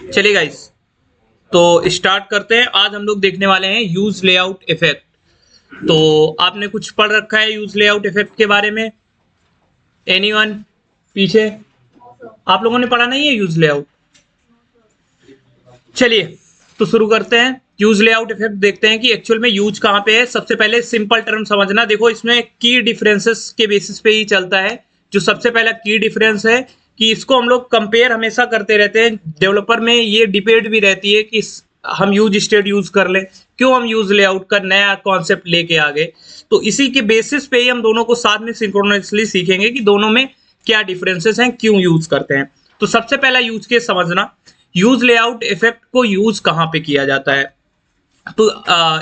चलिए गाइस, तो स्टार्ट करते हैं। आज हम लोग देखने वाले हैं यूज लेआउट इफेक्ट। तो आपने कुछ पढ़ रखा है यूज लेआउट इफेक्ट के बारे में? एनीवन पीछे? आप लोगों ने पढ़ा नहीं है यूज लेआउट? चलिए तो शुरू करते हैं। यूज लेआउट इफेक्ट देखते हैं कि एक्चुअल में यूज कहाँ पे है। सबसे पहले सिंपल टर्म समझना। देखो, इसमें की डिफरेंसेस के बेसिस पे ही चलता है। जो सबसे पहला की डिफरेंस है कि इसको हम लोग कंपेयर हमेशा करते रहते हैं। डेवलपर में ये डिबेट भी रहती है कि हम यूज स्टेट यूज कर लें, क्यों हम यूज लेआउट का नया कॉन्सेप्ट लेके आ गए। तो इसी के बेसिस पे ही हम दोनों को साथ में सिंक्रोनसली सीखेंगे कि दोनों में क्या डिफरेंसेस हैं, क्यों यूज करते हैं। तो सबसे पहला यूज केस समझना, यूज लेआउट इफेक्ट को यूज कहाँ पे किया जाता है। तो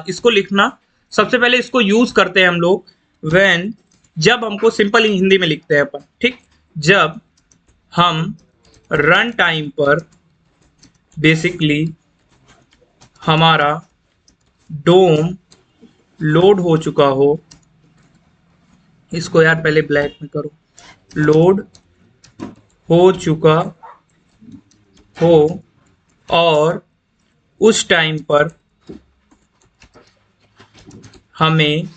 इसको लिखना, सबसे पहले इसको यूज करते हैं हम लोग व्हेन, जब हमको सिंपल हिंदी में लिखते हैं अपन, ठीक। जब हम रन टाइम पर बेसिकली हमारा डोम लोड हो चुका हो, इसको यार पहले ब्लैक में करो, लोड हो चुका हो और उस टाइम पर हमें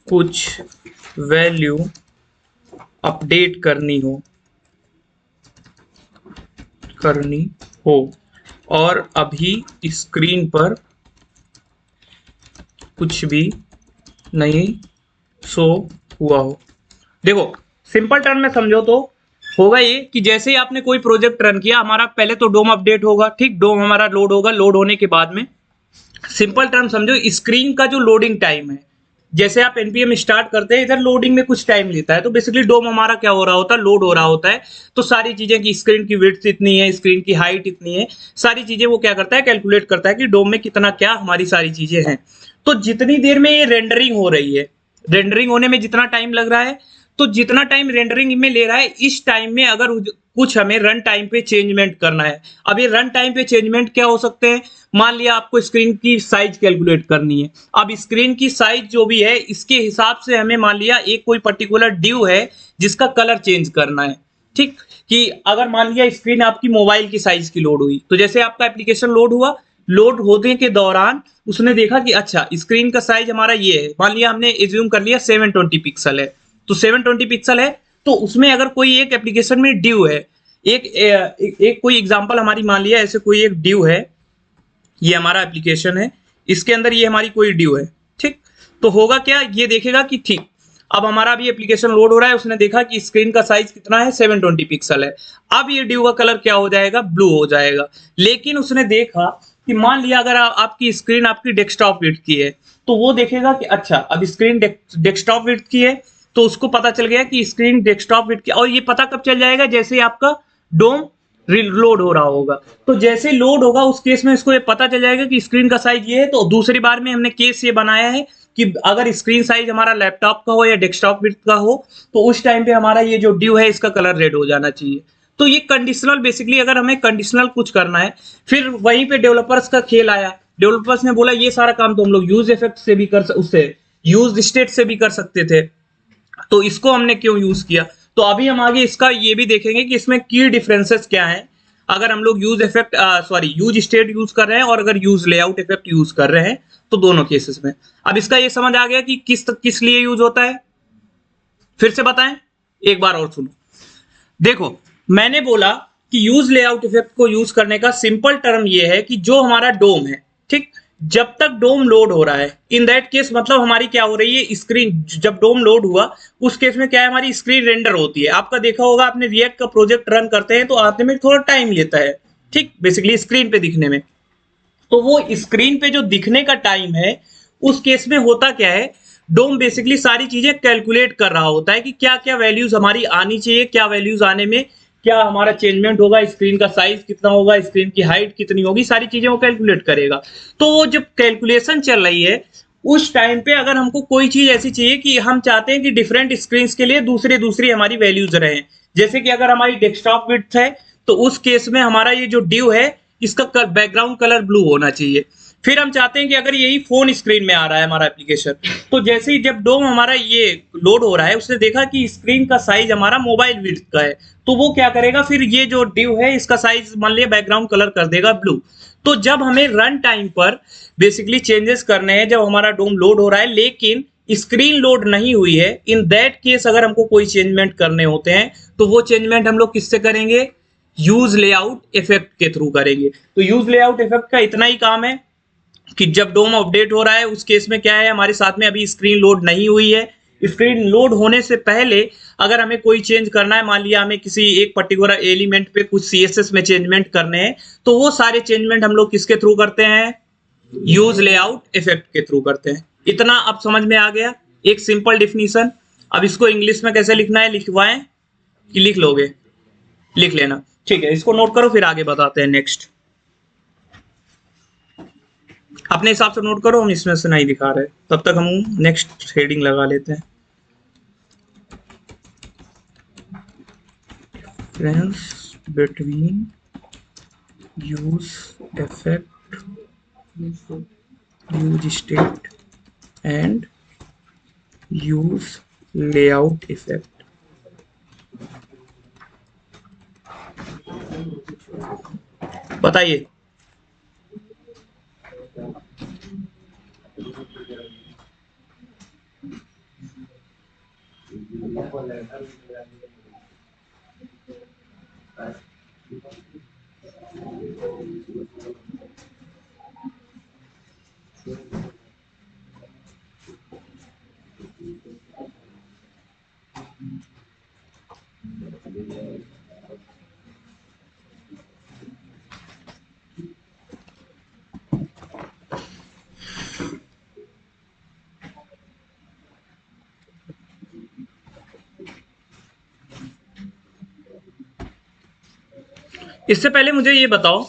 कुछ वैल्यू अपडेट करनी हो और अभी स्क्रीन पर कुछ भी नहीं शो हुआ हो। देखो, सिंपल टर्म में समझो तो होगा ये कि जैसे ही आपने कोई प्रोजेक्ट रन किया, हमारा पहले तो डोम अपडेट होगा, ठीक। डोम हमारा लोड होगा, लोड होने के बाद में सिंपल टर्म समझो, स्क्रीन का जो लोडिंग टाइम है, जैसे आप एनपीएम स्टार्ट करते हैं, इधर लोडिंग में कुछ टाइम लेता है, तो बेसिकली डोम हमारा क्या हो रहा होता है, लोड हो रहा होता है। तो सारी चीजें की स्क्रीन की विड्थ इतनी है, स्क्रीन की हाइट इतनी है, सारी चीजें वो क्या करता है, कैलकुलेट करता है कि डोम में कितना क्या हमारी सारी चीजें हैं। तो जितनी देर में ये रेंडरिंग हो रही है, रेंडरिंग होने में जितना टाइम लग रहा है, तो जितना टाइम रेंडरिंग में ले रहा है, इस टाइम में अगर कुछ हमें रन टाइम पे चेंजमेंट करना है। अब ये रन टाइम पे चेंजमेंट क्या हो सकते हैं, मान लिया आपको स्क्रीन की साइज कैलकुलेट करनी है। अब स्क्रीन की साइज जो भी है, इसके हिसाब से हमें मान लिया एक कोई पर्टिकुलर ड्यू है जिसका कलर चेंज करना है, ठीक। कि अगर मान लिया स्क्रीन आपकी मोबाइल की साइज की लोड हुई, तो जैसे आपका एप्लीकेशन लोड हुआ, लोड होने के दौरान उसने देखा कि अच्छा स्क्रीन का साइज हमारा ये है, मान लिया हमने एज्यूम कर लिया 720 पिक्सल है, तो 720 पिक्सल है, तो उसमें अगर कोई एक एप्लीकेशन में ड्यू है, एक कोई एग्जांपल हमारी मान लिया ऐसे कोई एक ड्यू है, ये हमारा एप्लीकेशन है, इसके अंदर ये हमारी कोई ड्यू है, ठीक। तो होगा क्या, ये देखेगा कि ठीक, अब हमारा भी एप्लीकेशन लोड हो रहा है, उसने देखा कि स्क्रीन का साइज कितना है, 720 पिक्सल है। अब ये ड्यू का कलर क्या हो जाएगा, ब्लू हो जाएगा। लेकिन उसने देखा कि मान लिया अगर आपकी स्क्रीन आपकी डेस्कटॉप विड्थ की है, तो वो देखेगा कि अच्छा अब स्क्रीन डेस्कटॉप विड्थ की है, तो उसको पता चल गया कि स्क्रीन डेस्कटॉप विड्थ की। और ये पता कब चल जाएगा, जैसे आपका डोम लोड हो रहा होगा। तो जैसे लोड होगा उस केस में इसको ये पता चल जाएगा कि स्क्रीन का साइज ये है। तो दूसरी बार में हमने केस ये बनाया है कि अगर स्क्रीन साइज हमारा लैपटॉप का हो या डेस्कटॉप विड्थ का हो, तो उस टाइम पे हमारा ये जो ड्यू है इसका कलर रेड हो जाना चाहिए। तो ये कंडीशनल, बेसिकली अगर हमें कंडीशनल कुछ करना है, फिर वहीं पे डेवलपर्स का खेल आया। डेवलपर्स ने बोला ये सारा काम तो हम लोग यूज इफेक्ट से भी उससे यूज स्टेट से भी कर सकते थे, तो इसको हमने क्यों यूज किया। तो अभी हम आगे इसका ये भी देखेंगे कि इसमें की डिफरेंसेस क्या है, अगर हम लोग use effect use state use कर रहे हैं और अगर यूज लेआउट इफेक्ट यूज कर रहे हैं, तो दोनों केसेस में। अब इसका ये समझ आ गया कि किस लिए यूज होता है, फिर से बताएं एक बार और सुनो। देखो, मैंने बोला कि यूज लेआउट इफेक्ट को यूज करने का सिंपल टर्म ये है कि जो हमारा डोम है, ठीक, जब तक डोम लोड हो रहा है, इन दैट केस मतलब हमारी क्या हो रही है, स्क्रीन जब डोम लोड हुआ उस केस में क्या है, हमारी स्क्रीन रेंडर होती है। आपका देखा होगा, आपने रिएक्ट का प्रोजेक्ट रन करते हैं तो आने में थोड़ा टाइम लेता है, ठीक, बेसिकली स्क्रीन पे दिखने में। तो वो स्क्रीन पे जो दिखने का टाइम है, उस केस में होता क्या है, डोम बेसिकली सारी चीजें कैलकुलेट कर रहा होता है कि क्या क्या वैल्यूज हमारी आनी चाहिए, क्या वैल्यूज आने में क्या हमारा चेंजमेंट होगा, स्क्रीन का साइज कितना होगा, स्क्रीन की हाइट कितनी होगी, सारी चीजें वो कैलकुलेट करेगा। तो वो जब कैलकुलेशन चल रही है, उस टाइम पे अगर हमको कोई चीज ऐसी चाहिए कि हम चाहते हैं कि डिफरेंट स्क्रीन के लिए दूसरी हमारी वैल्यूज रहे, जैसे कि अगर हमारी डेस्कटॉप विड्थ है, तो उस केस में हमारा ये जो ड्यू है, इसका बैकग्राउंड कलर ब्लू होना चाहिए। फिर हम चाहते हैं कि अगर यही फोन स्क्रीन में आ रहा है हमारा एप्लीकेशन, तो जैसे ही जब डोम हमारा ये लोड हो रहा है, उसने देखा कि स्क्रीन का साइज हमारा मोबाइल विड्थ का है, तो वो क्या करेगा, फिर ये जो डिव है इसका साइज मान लिया बैकग्राउंड कलर कर देगा ब्लू। तो जब हमें रन टाइम पर बेसिकली चेंजेस करने हैं, जब हमारा डोम लोड हो रहा है लेकिन स्क्रीन लोड नहीं हुई है, इन दैट केस अगर हमको कोई चेंजमेंट करने होते हैं, तो वो चेंजमेंट हम लोग किससे करेंगे, यूज लेआउट इफेक्ट के थ्रू करेंगे। तो यूज लेआउट इफेक्ट का इतना ही काम है कि जब डोम अपडेट हो रहा है उस केस में क्या है, हमारे साथ में अभी स्क्रीन लोड नहीं हुई है, स्क्रीन लोड होने से पहले अगर हमें कोई चेंज करना है, मान लिया हमें किसी एक पर्टिकुलर एलिमेंट पे कुछ सीएसएस में चेंजमेंट करने हैं, तो वो सारे चेंजमेंट हम लोग किसके थ्रू करते हैं, यूज लेआउट इफेक्ट के थ्रू करते हैं। इतना अब समझ में आ गया, एक सिंपल डिफिनीशन। अब इसको इंग्लिश में कैसे लिखना है, लिखवाएं कि लिख लोगे, लिख लेना, ठीक है, इसको नोट करो, फिर आगे बताते हैं नेक्स्ट। अपने हिसाब से नोट करो, हम इसमें से नहीं दिखा रहे, तब तक हम नेक्स्ट हेडिंग लगा लेते हैं। Difference between use effect, use state and use layout effect. बताइए। इससे पहले मुझे ये बताओ,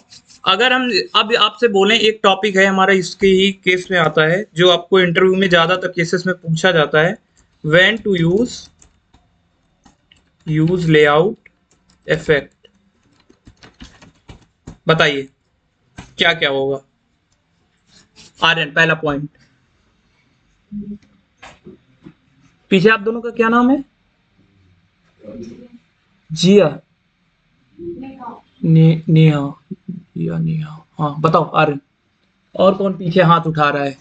अगर हम अब आपसे बोलें, एक टॉपिक है हमारा, इसके ही केस में आता है जो आपको इंटरव्यू में ज्यादातर केसेस में पूछा जाता है, when to use layout effect. बताइए क्या क्या होगा। आर्यन, पहला पॉइंट। पीछे आप दोनों का क्या नाम है, जिया, नेहा, या नेहा, हाँ बताओ आर्यन। और कौन पीछे हाथ उठा रहा है,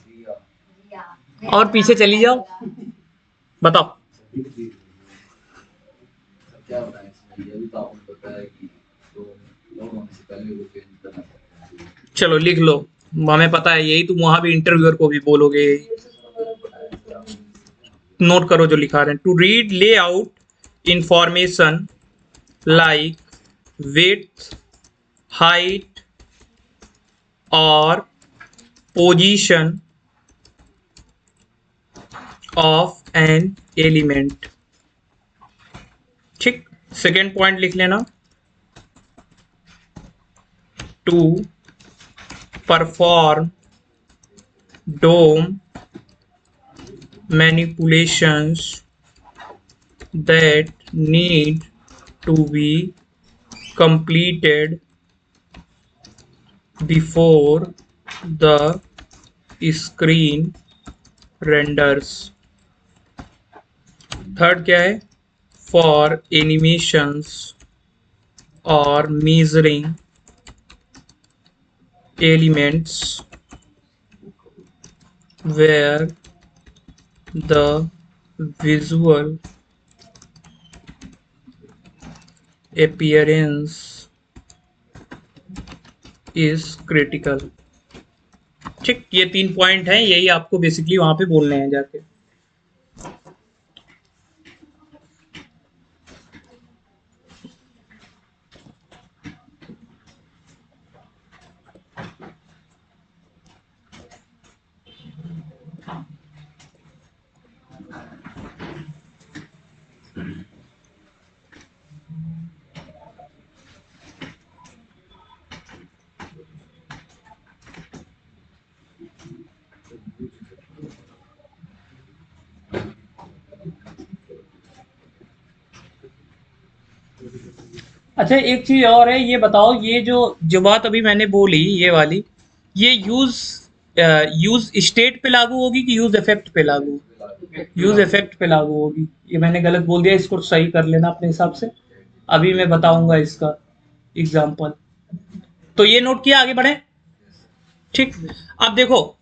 और पीछे चली जाओ, बताओ। क्या बताएं इसमें, ये भी तो आपको पता है कि तो लोग होने से पहले वो चेंज करना पड़ता है। चलो लिख लो, हमें पता है यही, तुम वहां भी इंटरव्यूअर को भी बोलोगे। नोट करो जो लिखा रहे हैं, to read layout information like width, height और position of an element। ठीक, सेकेंड पॉइंट लिख लेना, to perform DOM manipulations that need to be completed before the screen renders। Third क्या है, for animations or measuring elements where the visual appearance is critical। ठीक, ये 3 point हैं, यही आपको बेसिकली वहां पे बोलने हैं जाके। अच्छा, एक चीज और है, ये बताओ, ये जो जो बात अभी मैंने बोली ये वाली, ये यूज यूज स्टेट पे लागू होगी कि यूज इफेक्ट पे लागू? यूज इफेक्ट पे लागू होगी। ये मैंने गलत बोल दिया, इसको सही कर लेना अपने हिसाब से। अभी मैं बताऊंगा इसका एग्जाम्पल। तो ये नोट किया, आगे बढ़े। ठीक, अब देखो,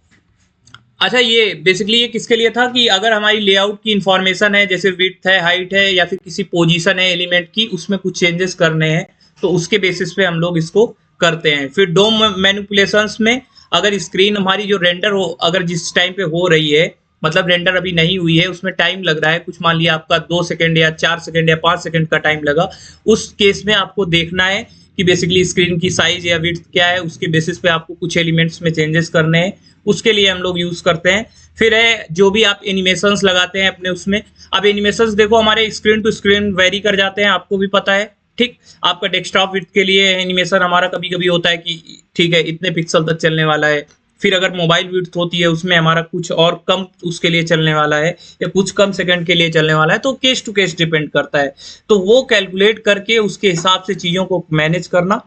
अच्छा ये बेसिकली ये किसके लिए था कि अगर हमारी लेआउट की इंफॉर्मेशन है, जैसे विड्थ है, हाइट है, या फिर किसी पोजीशन है एलिमेंट की, उसमें कुछ चेंजेस करने हैं, तो उसके बेसिस पे हम लोग इसको करते हैं। फिर डोम मैनिपुलेशंस में अगर स्क्रीन हमारी जो रेंडर हो, अगर जिस टाइम पे हो रही है, मतलब रेंडर अभी नहीं हुई है, उसमें टाइम लग रहा है कुछ, मान लिया आपका 2 सेकंड या 4 सेकंड या 5 सेकंड का टाइम लगा, उस केस में आपको देखना है कि बेसिकली स्क्रीन की साइज या विड्थ क्या है, उसके बेसिस पे आपको कुछ एलिमेंट्स में चेंजेस करने हैं, उसके लिए हम लोग यूज करते हैं। फिर है जो भी आप एनिमेशंस लगाते हैं अपने उसमें। अब एनिमेशंस देखो हमारे स्क्रीन टू स्क्रीन वेरी कर जाते हैं, आपको भी पता है। ठीक, आपका डेस्कटॉप विड्थ के लिए एनिमेशन हमारा कभी कभी होता है कि ठीक है इतने पिक्सल तक चलने वाला है, फिर अगर मोबाइल विड्थ होती है उसमें हमारा कुछ और कम उसके लिए चलने वाला है, या कुछ कम सेकंड के लिए चलने वाला है, तो केस टू केस डिपेंड करता है। तो वो कैलकुलेट करके उसके हिसाब से चीज़ों को मैनेज करना,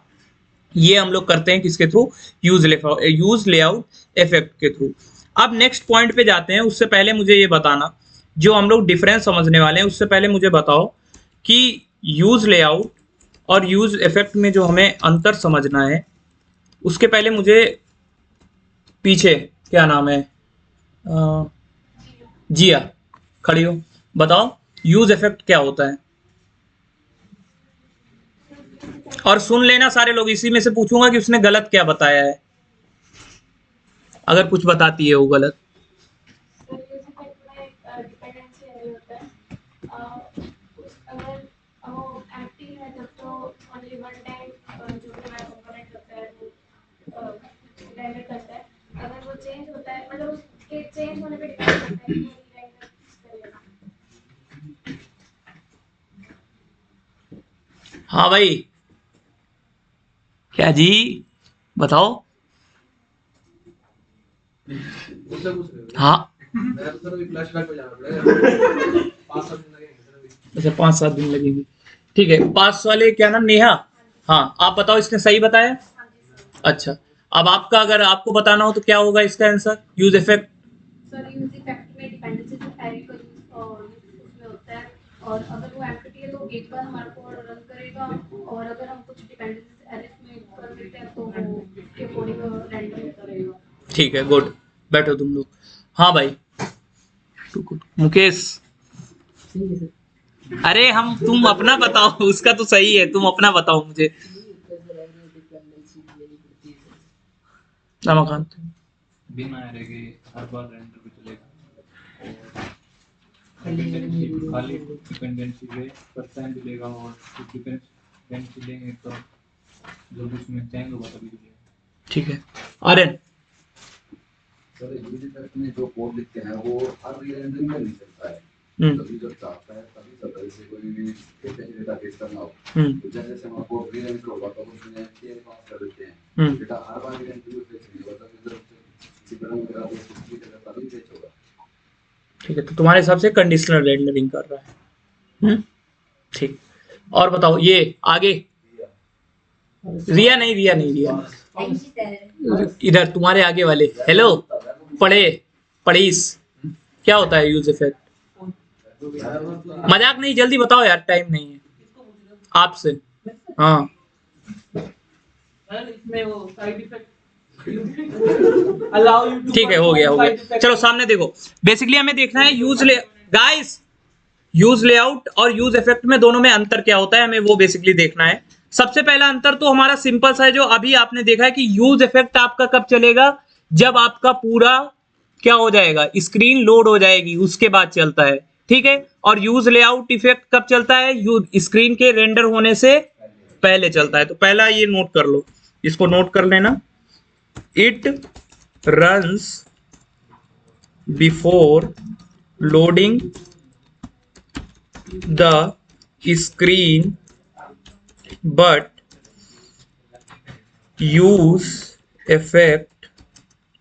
ये हम लोग करते हैं किसके थ्रू? यूज लेआउट इफेक्ट के थ्रू। अब नेक्स्ट पॉइंट पे जाते हैं, उससे पहले मुझे ये बताना, जो हम लोग डिफरेंस समझने वाले हैं उससे पहले मुझे बताओ कि यूज लेआउट और यूज इफेक्ट में जो हमें अंतर समझना है, उसके पहले मुझे पीछे क्या नाम है, जिया खड़ी हो, बताओ यूज इफेक्ट क्या होता है। और सुन लेना सारे लोग, इसी में से पूछूंगा कि उसने गलत क्या बताया है, अगर कुछ बताती है वो गलत। डिपेंडेंसी नहीं होता है। अगर वो एक्टिव है तब तो ओनली वन टाइम जो भी हमारा कंपोनेंट होता है वो रेंडर करता है। अगर वो चेंज होता है, मतलब उसके चेंज होने पे डिपेंड करता है कि वो रीरेंडर करेगा। हाँ भाई, क्या जी, बताओ। उससे पूछ रहे हो? हाँ, मैं तो सर अभी फ्लैशबैक में जाना पड़ेगा। 5-7 दिन लगेंगे सर अभी। अच्छा 5-7 दिन लगेंगे। ठीक है, पास वाले क्या नाम, नेहा। हाँ, आप बताओ इसने सही बताया। हाँ जी सर। अच्छा, अब आपका अगर आपको बताना हो तो क्या होगा इसका answer, use effect. Sir use effect में डिपेंडेंसी जो एरे का यूज उसमें होता है, और अगर वो एम्प्टी है तो एक बार हमारा कोड रन करेगा, और अगर हम कुछ डिपेंडेंसी एरे में कर देते हैं तो वो उसके अकॉर्डिंग रेंडर होता रहेगा। ठीक है, गुड, बैठो तुम लोग। हाँ भाई, मुकेश, अरे हम, तुम अपना बताओ, उसका तो सही है, तुम अपना बताओ मुझे। रमाकांत, बिना एरे के हर बार रेंडर पे चलेगा, और डिपेंडेंसी खाली डिपेंडेंसी पे फर्स्ट टाइम मिलेगा, और डिपेंडेंसी लेंगे तो जो कुछ में चेंज होगा तभी मिलेगा। ठीक है। आर्यन, सर यूज इफेक्ट में जो कोड लिखते हैं वो हर रीरेंडरिंग में नहीं चलता है। कभी जब चाहता है तभी चलता है, जैसे कोई भी डेटा बेस करना हो तो जैसे जैसे हमारा कोड रीरेंडर होगा तो उसमें केयर पास कर देते हैं, डेटा हर बार रीरेंडर में फेच नहीं होगा, तभी जब सिग्नल वगैरह वो कुछ भी करता तभी फेच होगा। ठीक है, तो तुम्हारे हिसाब से कंडीशनल रेंडरिंग कर रहा है। ठीक, और बताओ ये आगे। रिया नहीं, रिया नहीं, रिया इधर तुम्हारे आगे वाले। हेलो, पढ़ीस, क्या होता है यूज इफेक्ट? मजाक नहीं, जल्दी बताओ यार, टाइम नहीं है आपसे। हाँ, ठीक है, हो गया हो गया। चलो सामने देखो, बेसिकली हमें देखना है गाइस, यूज लेआउट और यूज इफेक्ट में दोनों में अंतर क्या होता है, हमें वो बेसिकली देखना है। सबसे पहला अंतर तो हमारा सिंपल सा है, जो अभी आपने देखा है कि यूज इफेक्ट आपका कब चलेगा, जब आपका पूरा क्या हो जाएगा, स्क्रीन लोड हो जाएगी, उसके बाद चलता है। ठीक है, और यूज लेआउट इफेक्ट कब चलता है, स्क्रीन के रेंडर होने से पहले चलता है। तो पहला ये नोट कर लो, इसको नोट कर लेना, it runs before loading the screen but use effect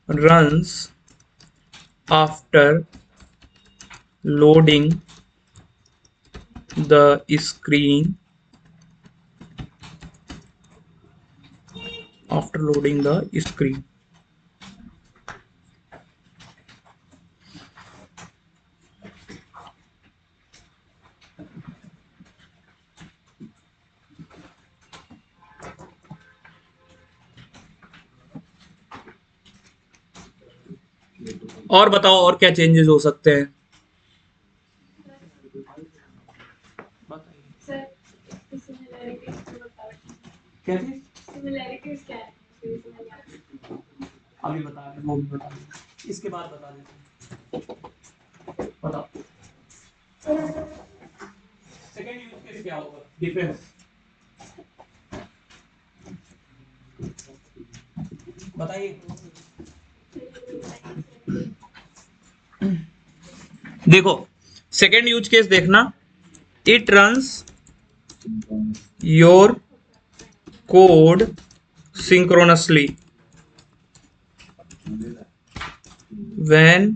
runs after loading the screen और बताओ और क्या चेंजेस हो सकते हैं? सर इसकी सिमिलैरिटीज तो बताओ। क्या चीज? सिमिलैरिटीज क्या है? Similarities। अभी बता रहे हैं, वो भी बता दें, इसके बाद बता देते हैं। बताओ सेकंड यूज केस क्या होगा? डिफरेंस बताइए। देखो सेकंड यूज केस देखना, it runs your code synchronously when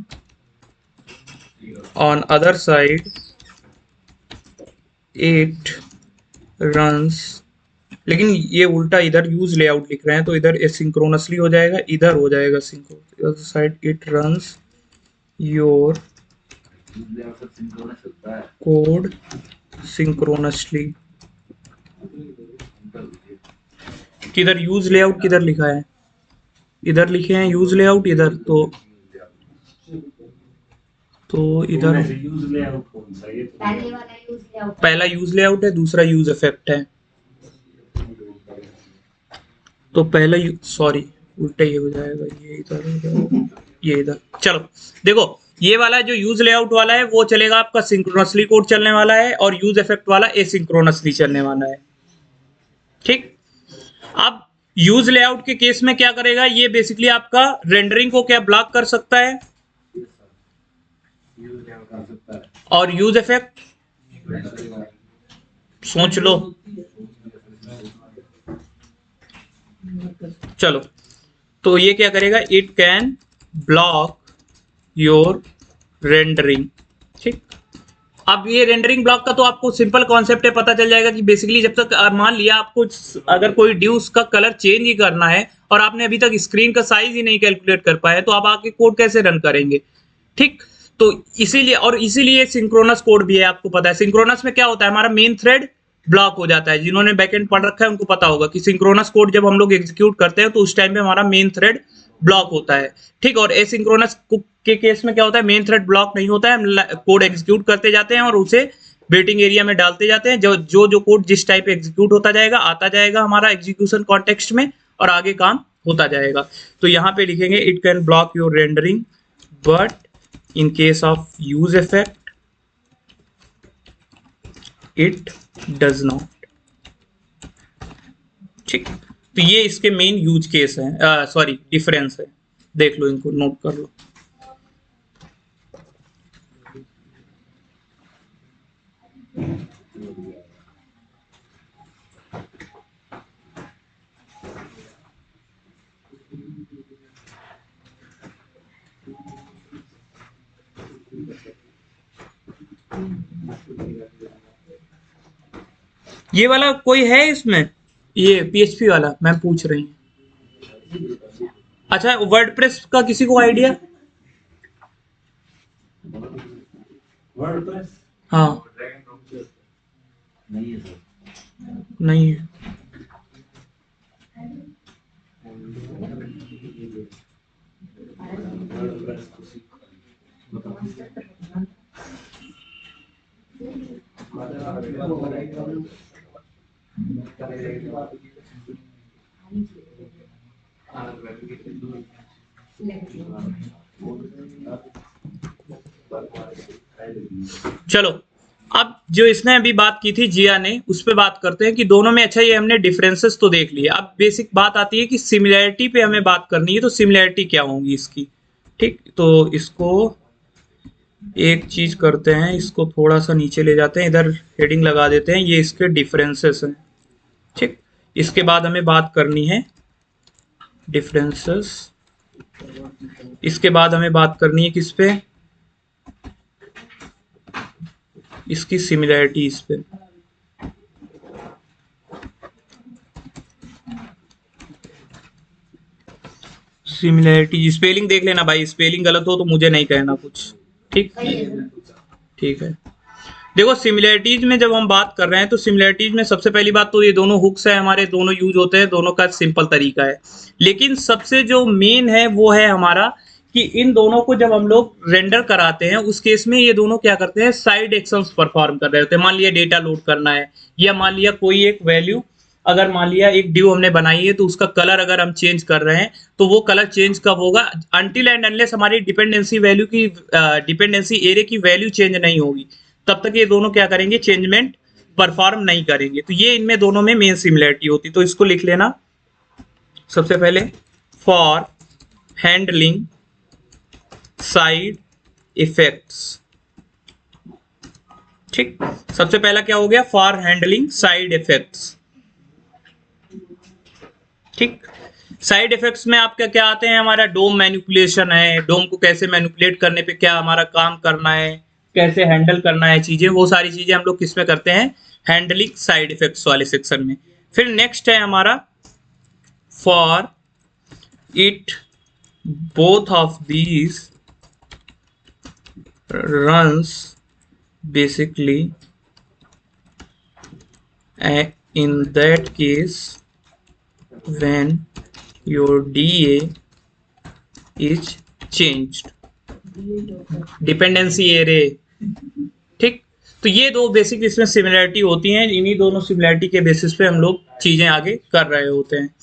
on other side it runs, लेकिन ये उल्टा इधर यूज लेआउट लिख रहे हैं तो इधर एसिंक्रोनसली हो जाएगा, इधर हो जाएगा synchro side it runs your synchronous होता है कोड सिंक्रोनसली। किधर यूज लेआउट किधर लिखा है? इधर लिखे हैं यूज लेआउट इधर, तो इधर यूज लेआउट कौन सा? ये तो पहले वाला यूज लेआउट पहला यूज लेआउट है, दूसरा यूज इफेक्ट है। तो पहला सॉरी उल्टा ही हो जाएगा, ये इधर हो जाएगा, ये इधर। चलो देखो ये वाला जो यूज लेआउट वाला है वो चलेगा आपका सिंक्रोनसली कोड चलने वाला है, और यूज इफेक्ट वाला एसिंक्रोनसली चलने वाला है। ठीक, अब यूज लेआउट के केस में क्या करेगा, ये बेसिकली आपका रेंडरिंग को क्या ब्लॉक कर सकता है, यूज लेआउट कर सकता है और यूज इफेक्ट सोच लो। चलो तो ये क्या करेगा, it can block your rendering. ठीक, अब ये रेंडरिंग ब्लॉक का तो आपको सिंपल कॉन्सेप्ट है, पता चल जाएगा कि बेसिकली जब तक मान लिया आपको अगर कोई ड्यूस का कलर चेंज ही करना है और आपने अभी तक स्क्रीन का साइज ही नहीं कैलकुलेट कर पाया तो आप आगे कोड कैसे रन करेंगे। ठीक, तो इसीलिए सिंक्रोनस कोड भी है। आपको पता है सिंक्रोनस में क्या होता है, हमारा मेन थ्रेड ब्लॉक हो जाता है। जिन्होंने बैकएंड पढ़ रखा है उनको पता होगा कि सिंक्रोनस कोड जब हम लोग एग्जीक्यूट करते हैं तो उस टाइम पे हमारा मेन थ्रेड ब्लॉक होता है। ठीक, और एसिंक्रोनस के केस में क्या होता है, मेन थ्रेड ब्लॉक नहीं होता है, हम कोड एग्जीक्यूट करते जाते हैं और उसे वेटिंग एरिया में डालते जाते हैं। जो कोड जिस टाइप एग्जीक्यूट होता जाएगा आता जाएगा हमारा एग्जीक्यूशन कॉन्टेक्स्ट में और आगे काम होता जाएगा। तो यहाँ पे लिखेंगे it can block your rendering but in case of use effect it does not। ठीक, तो ये इसके मेन यूज केस है, सॉरी डिफरेंस है, देख लो इनको नोट कर लो। ये वाला कोई है इसमें, ये पीएचपी वाला मैम पूछ रही हैं। अच्छा वर्डप्रेस का किसी को आइडिया? वर्डप्रेस हाँ नहीं है सर, नहीं है। वर्डप्रेस को सीख चलो अब जो इसने अभी बात की थी जिया ने, उस पे बात करते हैं कि दोनों में। अच्छा ये हमने डिफरेंसेस तो देख लिए, अब बेसिक बात आती है कि सिमिलैरिटी पे हमें बात करनी है। तो सिमिलैरिटी क्या होंगी इसकी? ठीक, तो इसको एक चीज करते हैं, इसको थोड़ा सा नीचे ले जाते हैं, इधर हेडिंग लगा देते हैं, ये इसके डिफरेंसेस हैं। ठीक, इसके बाद हमें बात करनी है डिफरेंसेस, इसके बाद हमें बात करनी है किस पे, इसकी सिमिलैरिटीज पे। सिमिलैरिटी स्पेलिंग देख लेना भाई, स्पेलिंग गलत हो तो मुझे नहीं कहना कुछ। ठीक, ठीक है। देखो सिमिलैरिटीज में जब हम बात कर रहे हैं तो सिमिलैरिटीज में सबसे पहली बात तो ये दोनों हुक्स है हमारे, दोनों यूज होते हैं, दोनों का सिंपल तरीका है। लेकिन सबसे जो मेन है वो है हमारा कि इन दोनों को जब हम लोग रेंडर कराते हैं उस केस में ये दोनों क्या करते हैं, साइड एक्शंस परफॉर्म कर रहे होते हैं। मान लिया डेटा लोड करना है, या मान लिया कोई एक वैल्यू, अगर मान लिया एक ड्यू हमने बनाई है तो उसका कलर अगर हम चेंज कर रहे हैं तो वो कलर चेंज कब होगा, अनटिल एंड अनलेस हमारी डिपेंडेंसी वैल्यू की डिपेंडेंसी एरे की वैल्यू चेंज नहीं होगी तब तक ये दोनों क्या करेंगे, चेंजमेंट परफॉर्म नहीं करेंगे। तो ये इनमें दोनों में मेन सिमिलरिटी होती है। तो इसको लिख लेना सबसे पहले, फॉर हैंडलिंग साइड इफेक्ट्स। ठीक, सबसे पहला क्या हो गया, फॉर हैंडलिंग साइड इफेक्ट्स। ठीक, साइड इफेक्ट्स में आपका क्या आते हैं, हमारा डोम मैनिपुलेशन है, डोम को कैसे मैनिपुलेट करने पे क्या हमारा काम करना है, कैसे हैंडल करना है चीजें, वो सारी चीजें हम लोग किस में करते हैं, हैंडलिंग साइड इफेक्ट्स वाले सेक्शन में। फिर नेक्स्ट है हमारा for it both of these runs basically in that case when your DA is changed, dependency array. ठीक, तो ये दो बेसिक इसमें सिमिलरिटी होती हैं, इन्हीं दोनों सिमिलरिटी के बेसिस पे हम लोग चीजें आगे कर रहे होते हैं।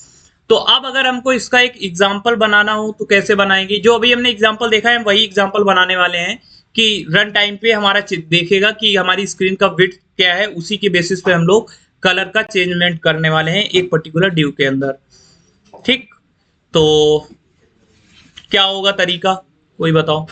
तो अब अगर हमको इसका एक एग्जाम्पल बनाना हो तो कैसे बनाएंगे, जो अभी हमने एग्जाम्पल देखा है वही एग्जाम्पल बनाने वाले हैं कि रन टाइम पे हमारा देखेगा कि हमारी स्क्रीन का विड्थ क्या है, उसी के बेसिस पे हम लोग कलर का चेंजमेंट करने वाले हैं एक पर्टिकुलर ड्यू के अंदर। ठीक, तो क्या होगा तरीका, कोई बताओ।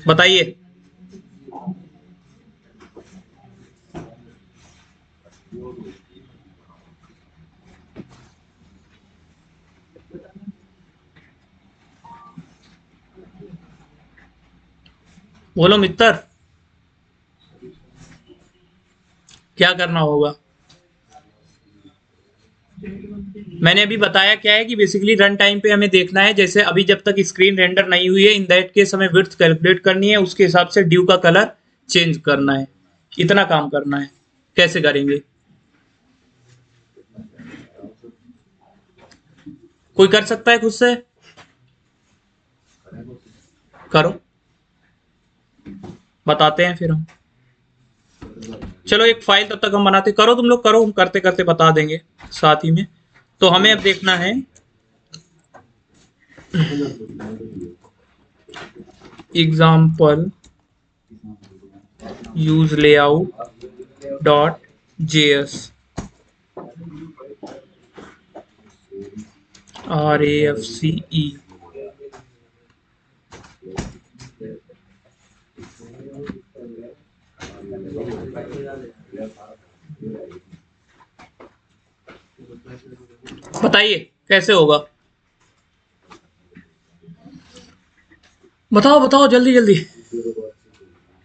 बताइए। बोलो मित्र, क्या करना होगा। मैंने अभी बताया क्या है कि बेसिकली रन टाइम पे हमें देखना है, जैसे अभी जब तक स्क्रीन रेंडर नहीं हुई है इन दैट केस हमें विड्थ कैलकुलेट करनी है, उसके हिसाब से ड्यू का कलर चेंज करना है, इतना काम करना है। कैसे करेंगे, कोई कर सकता है खुद से, करो, बताते हैं फिर हम। चलो एक फाइल तब तक हम बनाते, करो तुम लोग करो, हम करते करते बता देंगे साथ ही में। तो हमें अब देखना है example use layout dot JS RAFCE। बताइए कैसे होगा, बताओ बताओ जल्दी जल्दी,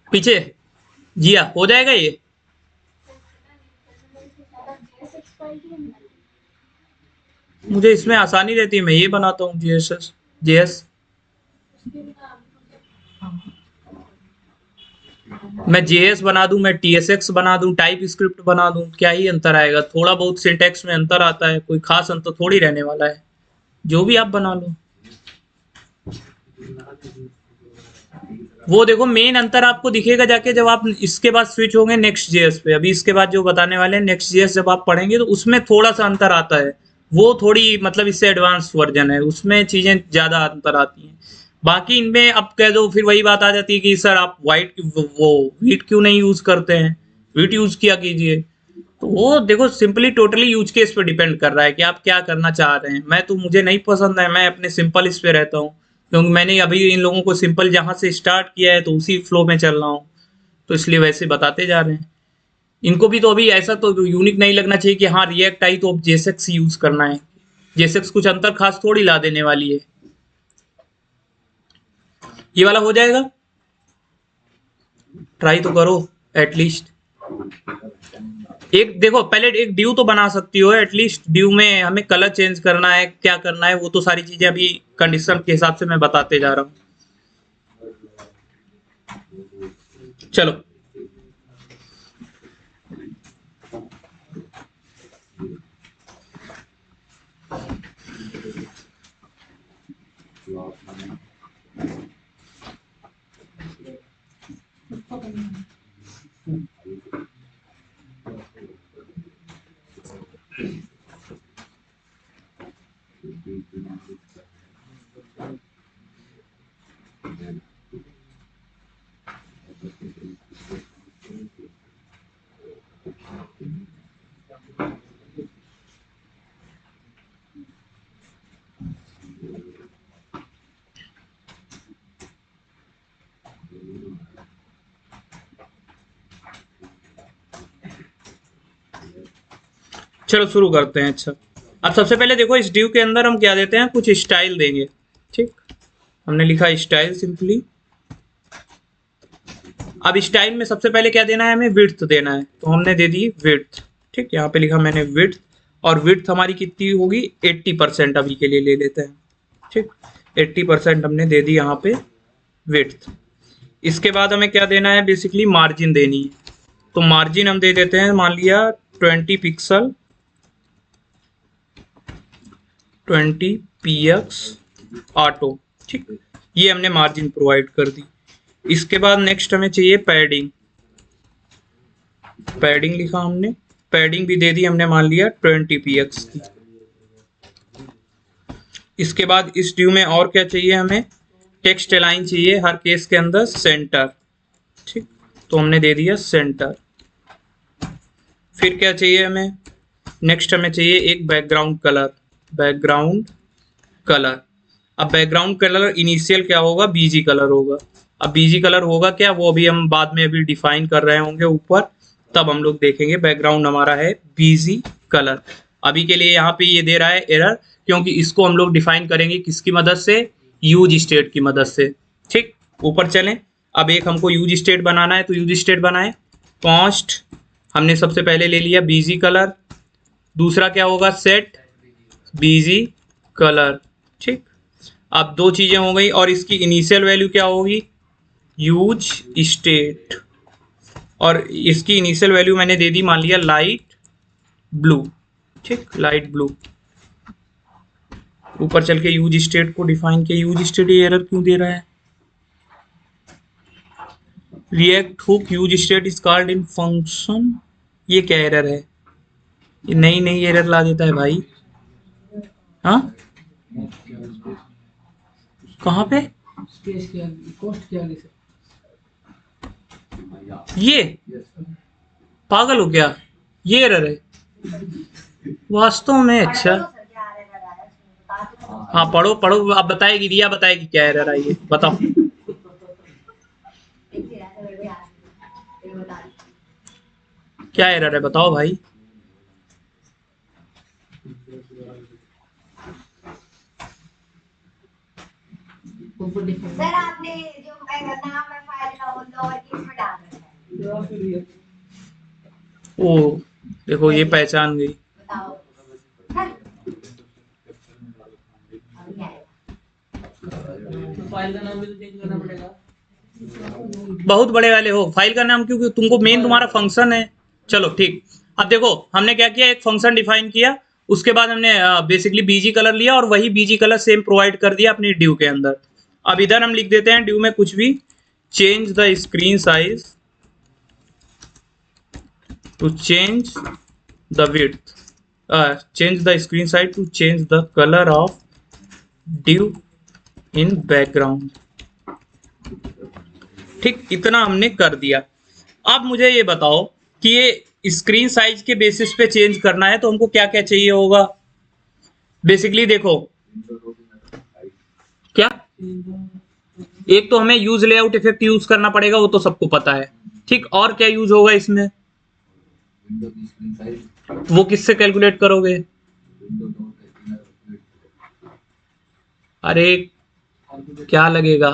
पीछे जिया हो जाएगा ये। मुझे इसमें आसानी रहती है, मैं ये बनाता हूँ जेएस। मैं जेएस बना दूं, मैं TSX बना दूं, टाइप स्क्रिप्ट बना दूं, क्या ही अंतर आएगा, थोड़ा बहुत सिंटैक्स में अंतर आता है, कोई खास अंतर थोड़ी रहने वाला है, जो भी आप बना लो। वो देखो मेन अंतर आपको दिखेगा जाके जब आप इसके बाद स्विच होंगे नेक्स्ट जेएस पे। अभी इसके बाद जो बताने वाले हैं नेक्स्ट जेएस जब आप पढ़ेंगे तो उसमें थोड़ा सा अंतर आता है, वो थोड़ी मतलब इससे एडवांस वर्जन है, उसमें चीजें ज्यादा अंतर आती हैं। बाकी इनमें अब कह दो फिर वही बात आ जाती है कि सर आप वीट क्यों नहीं यूज करते हैं, वीट यूज किया कीजिए। तो वो देखो सिंपली टोटली यूज केस पे डिपेंड कर रहा है कि आप क्या करना चाह रहे हैं। मैं तो मुझे नहीं पसंद है, मैं अपने सिंपल इस पे रहता हूँ, क्योंकि मैंने अभी इन लोगों को सिंपल जहां से स्टार्ट किया है तो उसी फ्लो में चल रहा हूँ, तो इसलिए वैसे बताते जा रहे हैं। इनको भी तो अभी ऐसा तो यूनिक नहीं लगना चाहिए कि हाँ रिएक्ट आई तो अब जेएसएक्स यूज करना है। जेएसएक्स कुछ अंतर खास थोड़ी ला देने वाली है। ये वाला हो जाएगा, ट्राई तो करो एटलीस्ट। एक देखो पहले एक ड्यू तो बना सकती हो एटलीस्ट, ड्यू में हमें कलर चेंज करना है, क्या करना है, वो तो सारी चीजें अभी कंडीशन के हिसाब से मैं बताते जा रहा हूं। चलो चलो शुरू करते हैं। अच्छा, अब सबसे पहले देखो इस ड्यू के अंदर हम क्या देते हैं, कुछ स्टाइल देंगे। ठीक, हमने लिखा स्टाइल सिंपली। अब स्टाइल में सबसे पहले क्या देना है, हमें विड्थ देना है, तो हमने दे दी विड्थ। ठीक, यहाँ पे लिखा मैंने विड्थ, और विड्थ हमारी कितनी होगी 80% अभी के लिए ले लेते हैं। ठीक, 80% हमने दे दी यहाँ पे विड्थ। इसके बाद हमें क्या देना है, बेसिकली मार्जिन देनी है। तो मार्जिन हम दे देते हैं, मान लिया 20 पिक्सल, 20 px ऑटो। ठीक, ये हमने मार्जिन प्रोवाइड कर दी। इसके बाद नेक्स्ट हमें चाहिए पैडिंग। पैडिंग लिखा हमने, पैडिंग भी दे दी हमने, मान लिया 20 px की। इसके बाद इस ड्यू में और क्या चाहिए, हमें टेक्स्ट अलाइन चाहिए हर केस के अंदर सेंटर। ठीक, तो हमने दे दिया सेंटर। फिर क्या चाहिए हमें, नेक्स्ट हमें चाहिए एक बैकग्राउंड कलर। बैकग्राउंड कलर, अब बैकग्राउंड कलर इनिशियल क्या होगा, बीजी कलर होगा। अब बीजी कलर होगा क्या, वो अभी हम बाद में अभी डिफाइन कर रहे होंगे ऊपर, तब हम लोग देखेंगे। बैकग्राउंड हमारा है बीजी कलर। अभी के लिए यहाँ पे ये दे रहा है एरर, क्योंकि इसको हम लोग डिफाइन करेंगे किसकी मदद से, यूज स्टेट की मदद से। ठीक, ऊपर चलें। अब एक हमको यूज स्टेट बनाना है, तो यूज स्टेट बनाए। कॉन्स्ट हमने सबसे पहले ले लिया बीजी कलर, दूसरा क्या होगा सेट बीजी कलर। ठीक, अब दो चीजें हो गई, और इसकी इनिशियल वैल्यू क्या होगी, यूज स्टेट, और इसकी इनिशियल वैल्यू मैंने दे दी, मान लिया लाइट ब्लू। ठीक, लाइट ब्लू। ऊपर चल के यूज स्टेट को डिफाइन किया। यूज स्टेट ये एरर क्यों दे रहा है, react hook use state is called in function. ये क्या एरर है, ये नई नई एरर ला देता है भाई। हाँ, कहाँ पे ये पागल हो गया, ये एरर है वास्तव में। अच्छा, हाँ पढ़ो पढ़ो, अब बताएगी, रिया बताएगी क्या एरर आई है, बताओ। क्या एरर है बताओ भाई। सर आपने जो नाम है फाइल का वो लोअर केस में डाल रखा है। ओ देखो ये पहचान गई। बताओ फाइल का नाम भी तो चेंज करना पड़ेगा। बहुत बड़े वाले हो, फाइल का नाम क्योंकि तुमको मेन तुम्हारा फंक्शन है। चलो ठीक, अब देखो हमने क्या किया, एक फंक्शन डिफाइन किया, उसके बाद हमने बेसिकली बीजी कलर लिया, और वही बीजी कलर सेम प्रोवाइड कर दिया अपनी ड्यू के अंदर। अब इधर हम लिख देते हैं ड्यू में कुछ भी, change the screen size to change the width, change the screen size to change the colour of div in background. ठीक, इतना हमने कर दिया। अब मुझे ये बताओ कि ये स्क्रीन साइज के बेसिस पे चेंज करना है, तो हमको क्या क्या चाहिए होगा। बेसिकली देखो क्या, एक तो हमें यूज लेआउट इफेक्ट यूज करना पड़ेगा, वो तो सबको पता है। ठीक, और क्या यूज होगा इसमें, विंडो की स्क्रीन साइज, वो किससे कैलकुलेट करोगे। Window dot calculate. अरे क्या लगेगा,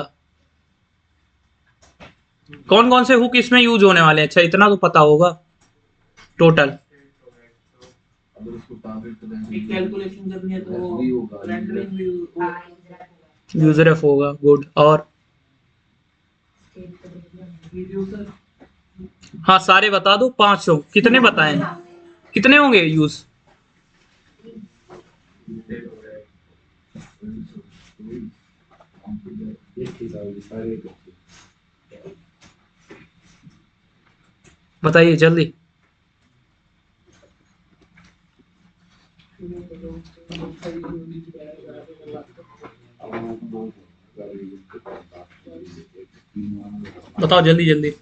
कौन कौन से हुक इसमें यूज होने वाले हैं, अच्छा इतना तो पता होगा टोटल। अगर उसको टारगेट करें एक कैलकुलेशन करनी है तो भी होगा, रेंडरिंग भी यूजर एफ होगा, गुड। और यूजर हाँ सारे बता दो, 5 हो, कितने बताएं, कितने होंगे यूज, एक ही साल सारे बताइए जल्दी। बताओ जल्दी जल्दी।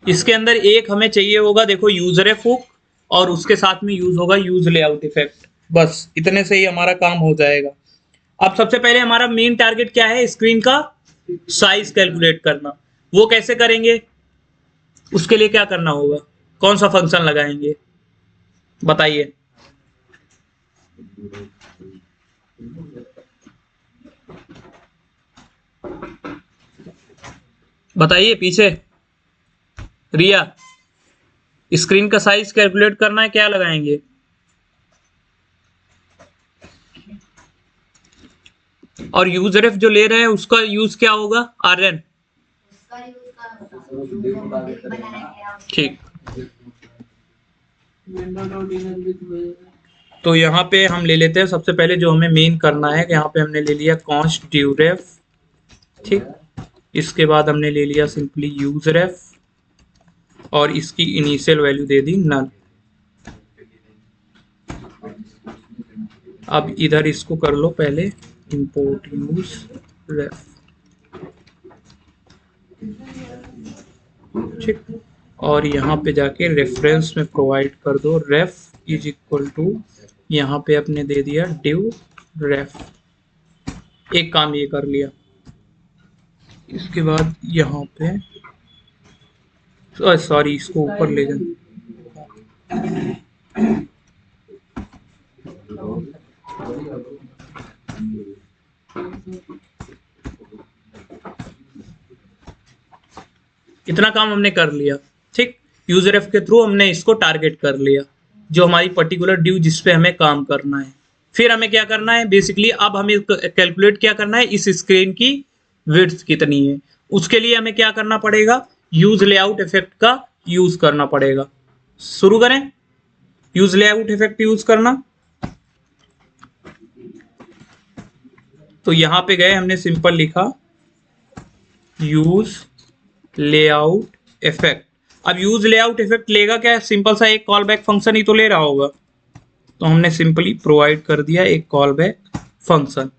इसके अंदर एक हमें चाहिए होगा, देखो यूजरेफ हुक, और उसके साथ में यूज होगा यूज लेआउट इफेक्ट। बस इतने से ही हमारा काम हो जाएगा। अब सबसे पहले हमारा मेन टारगेट क्या है, स्क्रीन का साइज कैलकुलेट करना। वो कैसे करेंगे, उसके लिए क्या करना होगा, कौन सा फंक्शन लगाएंगे बताइए। बताइए पीछे रिया, स्क्रीन का साइज कैलकुलेट करना है, क्या लगाएंगे। और यूजरेफ जो ले रहे हैं उसका यूज क्या होगा, आरएन। उसका यूज कर बनाएंगे ठीक, विंडो डॉट इनर विद तो यहाँ पे हम ले लेते हैं सबसे पहले जो हमें मेन करना है। यहाँ पे हमने ले लिया कॉन्स्ट ड्यूरेफ, ठीक। इसके बाद हमने ले लिया सिंपली यूजरेफ और इसकी इनिशियल वैल्यू दे दी नल। अब इधर इसको कर लो पहले इंपोर्ट यूज रेफ, ठीक। और यहाँ पे जाके रेफरेंस में प्रोवाइड कर दो रेफ इज इक्वल टू, यहाँ पे अपने दे दिया डिव रेफ। एक काम ये कर लिया। इसके बाद यहाँ पे सॉरी इसको ऊपर ले जाए। इतना काम हमने कर लिया, ठीक। यूजरएफ के थ्रू हमने इसको टारगेट कर लिया, जो हमारी पर्टिकुलर ड्यू जिस पे हमें काम करना है। फिर हमें क्या करना है, बेसिकली अब हमें कैलकुलेट क्या करना है, इस स्क्रीन की विड्थ कितनी है। उसके लिए हमें क्या करना पड़ेगा, यूज लेआउट इफेक्ट का यूज करना पड़ेगा। शुरू करें यूज लेआउट इफेक्ट यूज करना। तो यहां पे गए, हमने सिंपल लिखा यूज लेआउट इफेक्ट। अब यूज लेआउट इफेक्ट लेगा क्या, सिंपल सा एक कॉल बैक फंक्शन ही तो ले रहा होगा। तो हमने सिंपली प्रोवाइड कर दिया एक कॉल बैक फंक्शन।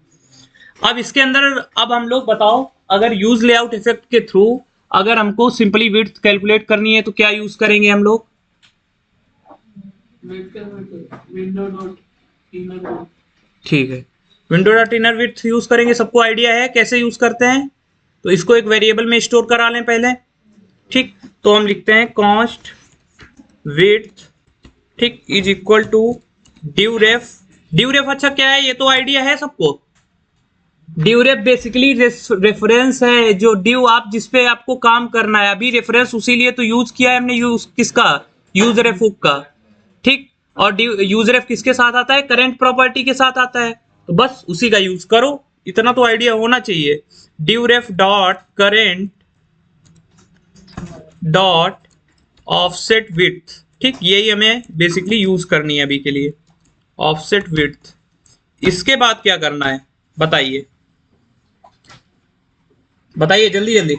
अब इसके अंदर अब हम लोग बताओ, अगर यूज लेआउट इफेक्ट के थ्रू अगर हमको सिंपली विड्थ कैलकुलेट करनी है तो क्या यूज करेंगे हम लोग, विंडो डॉट इनर, ठीक है, window dot inner width use करेंगे। सबको आइडिया है कैसे यूज करते हैं। तो इसको एक वेरिएबल में स्टोर करा लें पहले, ठीक। तो हम लिखते हैं कॉन्स्ट विड्थ, ठीक, is equal to due ref. Due ref अच्छा क्या है, ये तो आइडिया है सबको। ड्यू रेफ बेसिकली रेफरेंस है, जो ड्यू आप जिस पे आपको काम करना है, अभी रेफरेंस उसी लिए तो यूज किया है हमने, यूज किसका, यूज रेफ हुक का, ठीक। और यूज रेफ किसके साथ आता है, करंट प्रॉपर्टी के साथ आता है, तो बस उसी का यूज करो। इतना तो आइडिया होना चाहिए। Due ref dot current dot offset width, ठीक, यही हमें बेसिकली यूज करनी है अभी के लिए, ऑफसेट विड्थ। इसके बाद क्या करना है बताइए, बताइए जल्दी जल्दी।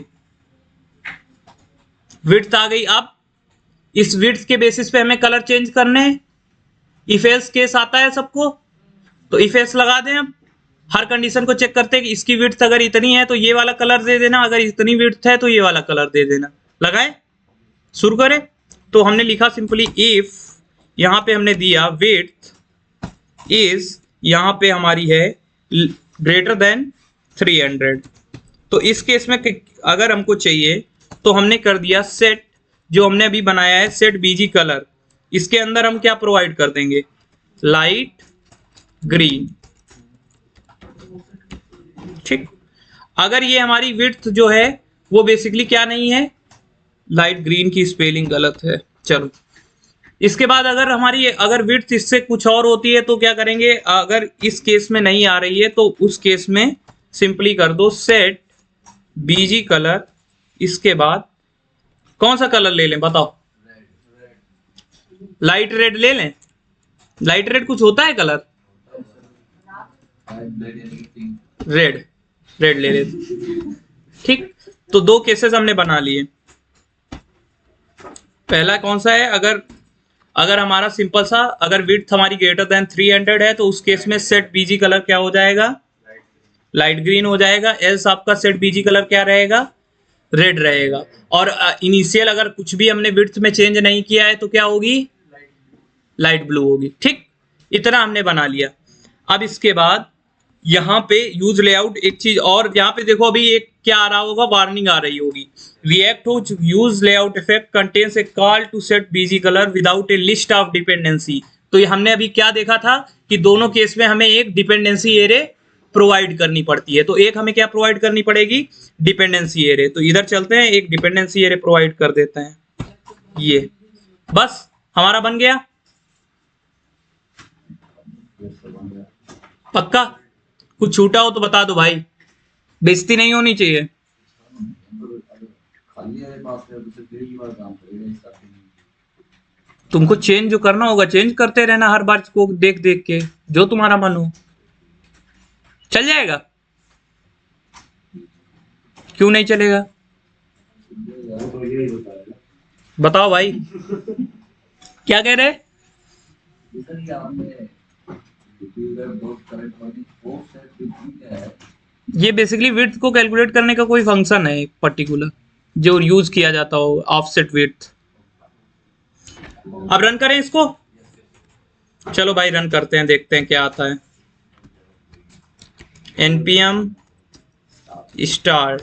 विड्थ आ गई। अब इस विड्थ के बेसिस पे हमें कलर चेंज करने हैं। इफ एल्स केस आता है सबको, तो इफ एल्स लगा दें। अब हर कंडीशन को चेक करते हैं कि इसकी विड्थ अगर इतनी है तो ये वाला कलर दे देना, अगर इतनी विड्थ है तो ये वाला कलर दे देना। लगाए, शुरू करें। तो हमने लिखा सिंपली इफ, यहां पे हमने दिया विड्थ इज, यहां पे हमारी है ग्रेटर देन 300। तो इस केस में अगर हमको चाहिए तो हमने कर दिया सेट, जो हमने अभी बनाया है सेट बीजी कलर, इसके अंदर हम क्या प्रोवाइड कर देंगे, लाइट ग्रीन, ठीक। अगर ये हमारी विड्थ जो है वो बेसिकली क्या नहीं है, लाइट ग्रीन की स्पेलिंग गलत है, चलो। इसके बाद अगर हमारी अगर विड्थ इससे कुछ और होती है तो क्या करेंगे, अगर इस केस में नहीं आ रही है तो उस केस में सिंपली कर दो सेट बीजी कलर। इसके बाद कौन सा कलर ले लें बताओ, लाइट रेड ले लें? लाइट रेड कुछ होता है कलर? रेड, रेड ले लेते। ठीक, तो दो केसेस हमने बना लिए। पहला कौन सा है? अगर हमारा सिंपल सा, अगर विड्थ हमारी ग्रेटर देन 300 है तो उस केस में सेट बीजी कलर क्या हो जाएगा? लाइट ग्रीन हो जाएगा। एल्स आपका सेट बीजी कलर क्या रहेगा? रेड रहेगा। और इनिशियल अगर कुछ भी हमने विड्थ में चेंज नहीं किया है तो क्या होगी? लाइट ब्लू होगी। ठीक, इतना हमने बना लिया। अब इसके बाद यहाँ पे यूज लेआउट एक चीज और, यहाँ पे देखो अभी एक क्या आ रहा होगा, वार्निंग आ रही होगी। React hook use layout effect contains a call to set BG colour without a list of dependency. तो ये हमने अभी क्या देखा था कि दोनों केस में हमें एक डिपेंडेंसी एरे प्रोवाइड करनी पड़ती है। तो एक हमें क्या प्रोवाइड करनी पड़ेगी? Dependency array. तो इधर चलते हैं, एक डिपेंडेंसी एरे प्रोवाइड कर देते हैं। ये बस हमारा बन गया। पक्का? कुछ छूटा हो तो बता दो भाई, बेइज्जती नहीं होनी चाहिए। खाली है पास है तो फिर की बार काम करेगा इसका। तुमको चेंज जो करना होगा चेंज करते रहना हर बार को देख देख के, जो तुम्हारा मन हो। चल जाएगा? क्यों नहीं चलेगा? तो यही बताएगा। बताओ भाई क्या कह रहे? इसलिए हमने डिफ्यूजर डॉट करंट वाली फोर्स सेट क्या है? ये बेसिकली विड्थ को कैलकुलेट करने का कोई फंक्शन है एक पर्टिकुलर जो यूज किया जाता हो, ऑफसेट विड्थ। अब रन करें इसको? चलो भाई रन करते हैं, देखते हैं क्या आता है। npm start.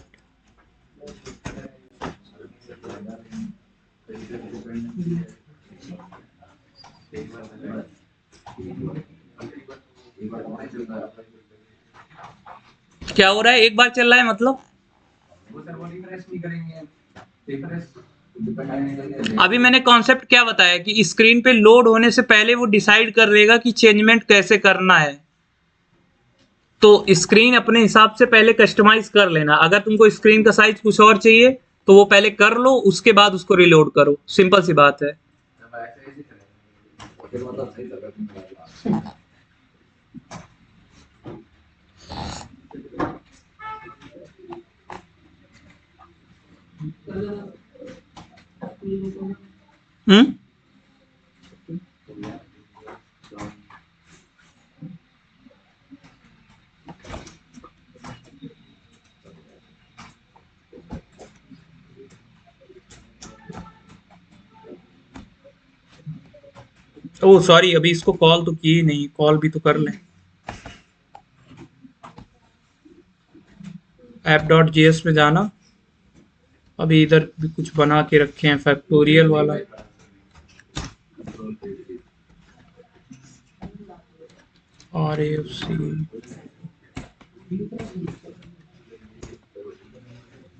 क्या हो रहा है? एक बार चल रहा है मतलब? अभी मैंने कॉन्सेप्ट क्या बताया कि स्क्रीन पे लोड होने से पहले वो डिसाइड कर लेगा कि चेंजमेंट कैसे करना है। तो स्क्रीन अपने हिसाब से पहले कस्टमाइज कर लेना। अगर तुमको स्क्रीन का साइज कुछ और चाहिए तो वो पहले कर लो, उसके बाद उसको रिलोड करो। सिंपल सी बात है। फिर मतलब सही लगा। हम्म, ओह सॉरी, अभी इसको कॉल तो किए नहीं, कॉल भी तो कर लें। app.js में जाना। अभी इधर भी कुछ बना के रखे हैं फैक्टोरियल वाला। RAFC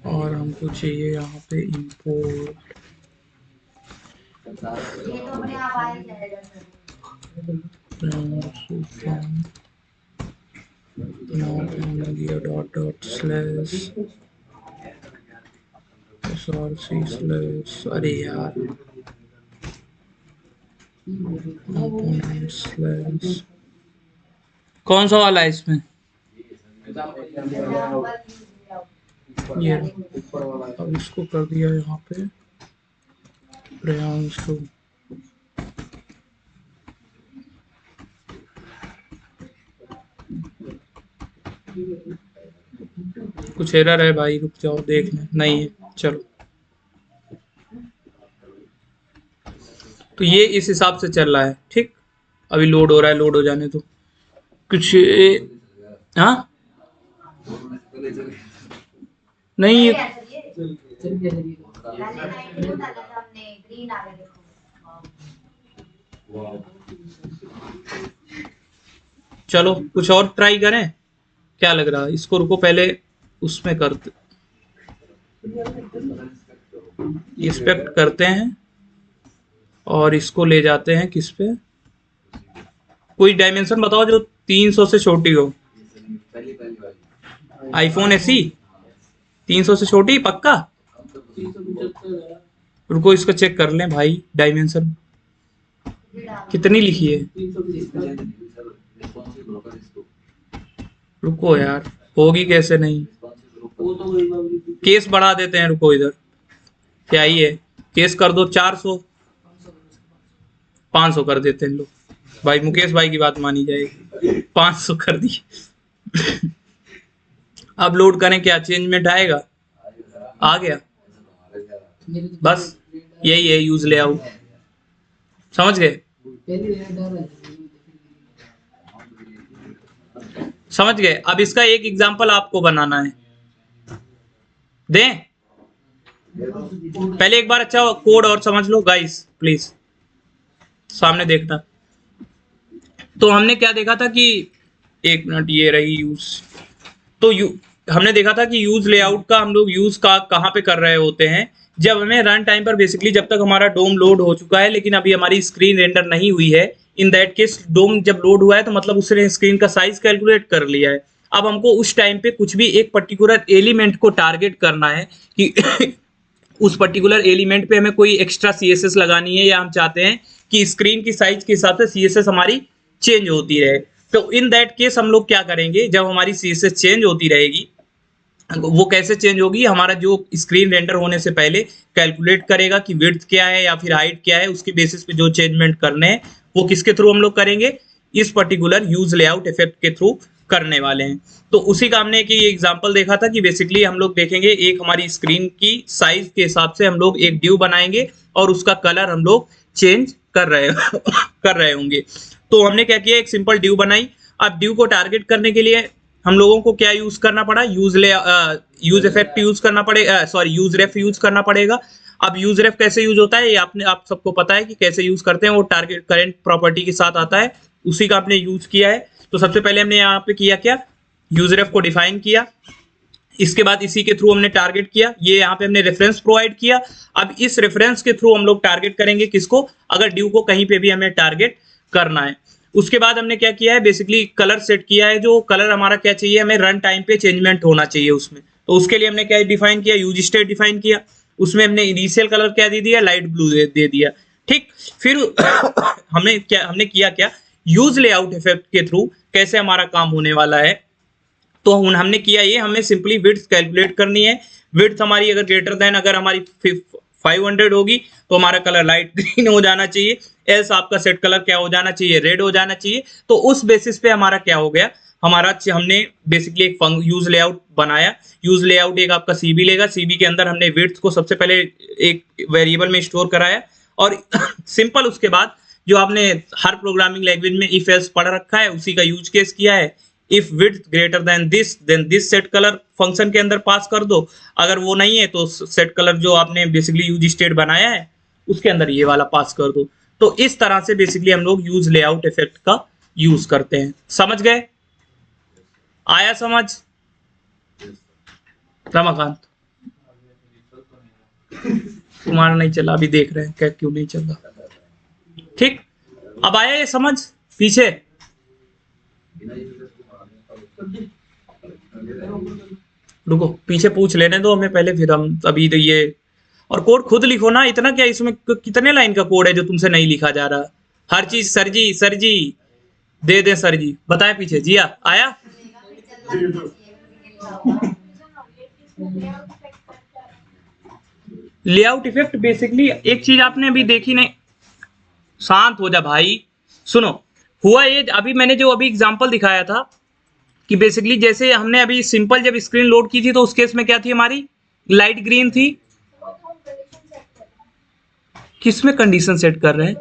और हमको चाहिए यहाँ पे इंपोर्ट। ये तो अपने आप आ ही जाएगा सर। /src/ अरे यार कौन सा वाला है इसमें? ये अब इसको कर दिया यहाँ पे प्रियांशु। कुछ एरर है भाई, रुक जाओ देख लें। नहीं है, चलो। तो ये इस हिसाब से चल रहा है। ठीक, अभी लोड हो रहा है, लोड हो जाने तो कुछ हाँ नहीं ये ग्रीन आ गया देखो। चलो कुछ और ट्राई करें, क्या लग रहा है? इसको रुको पहले उसमें करते, इंस्पेक्ट करते हैं और इसको ले जाते हैं किस पे? कोई डायमेंशन बताओ जो 300 से छोटी हो। पहली वाली आईफोन SE 300 से छोटी पक्का? रुको इसको चेक कर लें भाई डायमेंशन। कितनी लिखी है? 320 रिस्पॉन्सिव ब्रोकर इसको रुको यार, होगी कैसे नहीं, रिस्पॉन्सिव वो ब्रोकर तो वही बात केस बढ़ा देते हैं, रुको इधर क्या ही है, केस कर दो 400, 500 कर देते हैं लोग, भाई मुकेश भाई की बात मानी जाएगी, 500 कर दी। अब लोड करें, क्या चेंजमेंट आएगा? आ गया, मेरे तो बस यही है यूज लेआउट, समझ गए? पहली रेट डाला है। समझ गए? अब इसका एक एग्जांपल आपको बनाना है, दें पहले एक बार अच्छा कोड और समझ लो गाइस, प्लीज सामने देखना। तो हमने क्या देखा था कि एक मिनट, ये रही यूज, तो हमने देखा था कि यूज लेआउट का हम लोग यूज का कहाँ पे कर रहे होते हैं, जब हमें रन टाइम पर बेसिकली जब तक हमारा डोम लोड हो चुका है लेकिन अभी हमारी स्क्रीन रेंडर नहीं हुई है, इन दैट केस डोम जब लोड हुआ है तो मतलब उसने स्क्रीन का साइज कैलकुलेट कर लिया है। अब हमको उस टाइम पे कुछ भी एक पर्टिकुलर एलिमेंट को टारगेट करना है कि उस पर्टिकुलर एलिमेंट पे हमें कोई एक्स्ट्रा सीएसएस लगानी है, या हम चाहते हैं कि स्क्रीन की साइज के हिसाब से सीएसएस हमारी चेंज होती रहे। तो इन दैट केस हम लोग क्या करेंगे, जब हमारी सीएसएस चेंज होती रहेगी, वो कैसे चेंज होगी, हमारा जो स्क्रीन रेंडर होने से पहले कैलकुलेट करेगा कि विड्थ क्या है या फिर हाइट क्या है, उसके बेसिस पे जो चेंजमेंट करने हैं वो किसके थ्रू हम लोग करेंगे, इस पर्टिकुलर यूज लेआउट इफेक्ट के थ्रू करने वाले हैं। तो उसी का हमने एक एग्जांपल देखा था कि बेसिकली हम लोग देखेंगे एक हमारी स्क्रीन की साइज के हिसाब से हम लोग एक ड्यू बनाएंगे और उसका कलर हम लोग चेंज कर रहे होंगे। तो हमने क्या किया, एक सिंपल ड्यू बनाई। अब ड्यू को टारगेट करने के लिए हम लोगों को क्या यूज करना पड़ा, यूज इफेक्ट यूज करना पड़ेगा, सॉरी यूज रेफ यूज करना पड़ेगा। अब यूज रेफ कैसे यूज होता है, ये आप सबको पता है कि कैसे यूज करते हैं, वो टारगेट करंट प्रॉपर्टी के साथ आता है, उसी का आपने यूज किया है। तो सबसे पहले हमने यहाँ पे किया क्या, यूज रेफ को डिफाइन किया, इसके बाद इसी के थ्रू हमने टारगेट किया, ये यहाँ पे हमने रेफरेंस प्रोवाइड किया। अब इस रेफरेंस के थ्रू हम लोग टारगेट करेंगे किसको, अगर ड्यू को कहीं पे भी हमें टारगेट करना है। उसके बाद हमने क्या किया है, बेसिकली कलर सेट किया है, जो कलर हमारा क्या चाहिए, हमें रन टाइम पे चेंजमेंट होना चाहिए उसमें। तो उसके लिए हमने क्या डिफाइन किया, यूज स्टेट डिफाइन किया, उसमें हमने इनिशियल कलर क्या दे दिया, लाइट ब्लू दे दिया, ठीक। फिर हमने किया क्या, यूज लेआउट इफेक्ट के थ्रू कैसे हमारा काम होने वाला है। तो हमने किया ये, हमें सिंपली विड्थ कैलकुलेट करनी है। विड्थ हमारी अगर ग्रेटर देन अगर हमारी 500 होगी तो हमारा कलर लाइट ग्रीन हो जाना चाहिए, एल्स आपका सेट कलर क्या हो जाना चाहिए, रेड हो जाना चाहिए। तो उस बेसिस पे हमारा क्या हो गया, हमने बेसिकली एक यूज लेआउट बनाया। यूज लेआउट एक आपका सीबी लेगा, सीबी के अंदर हमने विड्थ को सबसे पहले एक वेरिएबल में स्टोर कराया, और सिंपल उसके बाद जो आपने हर प्रोग्रामिंग लैंग्वेज में इफ एल्स पढ़ रखा है उसी का यूज केस किया है। If width greater than this set colour function के अंदर पास कर दो, अगर वो नहीं है तो सेट कलर जो आपने बेसिकली यूज स्टेट बनाया है उसके अंदर ये वाला पास कर दो। तो इस तरह से बेसिकली हम लोग यूज लेआउट इफेक्ट का यूज करते हैं। समझ गए? आया समझ? रमाकांत तुम्हारा नहीं चला, अभी देख रहे हैं क्या क्यों नहीं चल रहा, ठीक। अब आया ये समझ पीछे? रुको पीछे पूछ लेने दो हमें पहले, फिर हम अभी तो ये, और कोड खुद लिखो ना, इतना क्या इसमें कितने लाइन का कोड है जो तुमसे नहीं लिखा जा रहा, हर चीज सर जी दे दे सर जी, बताए पीछे जिया आया। लेआउट इफेक्ट बेसिकली एक चीज आपने अभी देखी नहीं, शांत हो जा भाई, सुनो। हुआ ये, अभी मैंने जो अभी एग्जांपल दिखाया था कि बेसिकली जैसे हमने अभी सिंपल जब स्क्रीन लोड की थी तो उस केस में क्या थी, हमारी लाइट ग्रीन थी। किसमें कंडीशन सेट कर रहे हैं?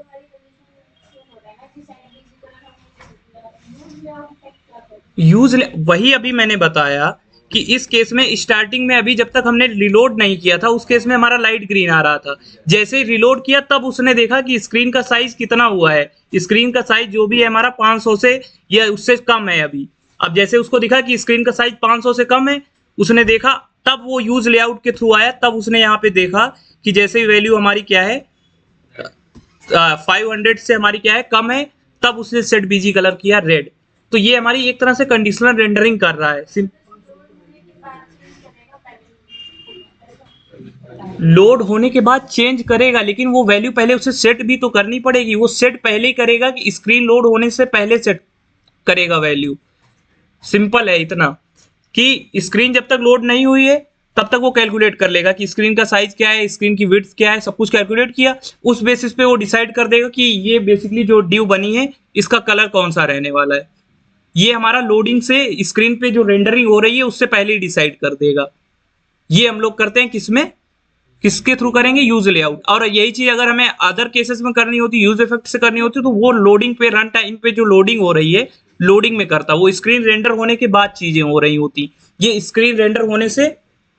वही अभी मैंने बताया कि इस केस में स्टार्टिंग में अभी जब तक हमने रिलोड नहीं किया था उस केस में हमारा लाइट ग्रीन आ रहा था। जैसे ही रिलोड किया तब उसने देखा कि स्क्रीन का साइज कितना हुआ है, स्क्रीन का साइज जो भी है हमारा 500 से या उससे कम है अभी। अब जैसे उसको दिखा कि स्क्रीन का साइज 500 से कम है, उसने देखा, तब वो यूज लेआउट के थ्रू आया, तब उसने यहाँ पे देखा कि जैसे ही वैल्यू हमारी क्या है 500 से हमारी क्या है कम है, तब उसने सेट बीजी कलर किया रेड। तो ये हमारी एक तरह से कंडीशनल रेंडरिंग कर रहा है। लोड होने के बाद चेंज करेगा, लेकिन वो वैल्यू पहले उसे सेट भी तो करनी पड़ेगी। वो सेट पहले ही करेगा कि स्क्रीन लोड होने से पहले सेट करेगा वैल्यू। सिंपल है इतना कि स्क्रीन जब तक लोड नहीं हुई है तब तक वो कैलकुलेट कर लेगा कि स्क्रीन का साइज क्या है, स्क्रीन की विड्थ क्या है, सब कुछ कैलकुलेट किया। उस बेसिस पे वो डिसाइड कर देगा कि ये बेसिकली जो ड्यू बनी है इसका कलर कौन सा रहने वाला है। ये हमारा लोडिंग से स्क्रीन पे जो रेंडरिंग हो रही है उससे पहले ही डिसाइड कर देगा। ये हम लोग करते हैं किसमें, किसके थ्रू करेंगे, यूज लेआउट। और यही चीज अगर हमें अदर केसेस में करनी होती, यूज इफेक्ट से करनी होती, तो वो लोडिंग पे, रन टाइम पे जो लोडिंग हो रही है, लोडिंग में करता। वो स्क्रीन रेंडर होने के बाद चीजें हो रही होती, ये स्क्रीन रेंडर होने से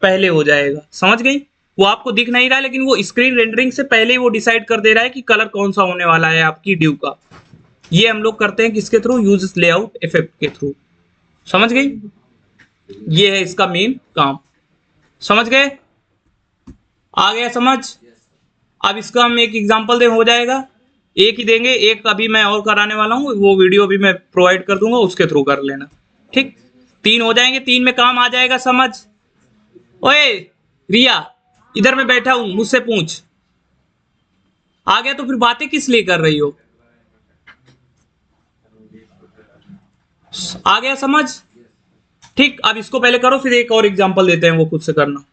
पहले हो जाएगा। समझ गई? वो आपको दिख नहीं रहा, लेकिन वो स्क्रीन रेंडरिंग से पहले ही वो डिसाइड कर दे रहा है कि कलर कौन सा होने वाला है आपकी ड्यू का। ये हम लोग करते हैं किसके थ्रू, यूज लेआउट इफेक्ट के थ्रू। समझ गई? ये है इसका मेन काम। समझ गए? आ गया समझ? अब इसका हम एक एग्जांपल दे, हो जाएगा। एक ही देंगे, एक अभी मैं और कराने वाला हूँ, वो वीडियो भी मैं प्रोवाइड कर दूंगा, उसके थ्रू कर लेना। ठीक, 3 हो जाएंगे, 3 में काम आ जाएगा। समझ? ओए रिया, इधर मैं बैठा हूं, मुझसे पूछ। आ गया तो फिर बातें किस लिए कर रही हो? आ गया समझ? ठीक, अब इसको पहले करो, फिर एक और एग्जांपल देते हैं, वो खुद से करना।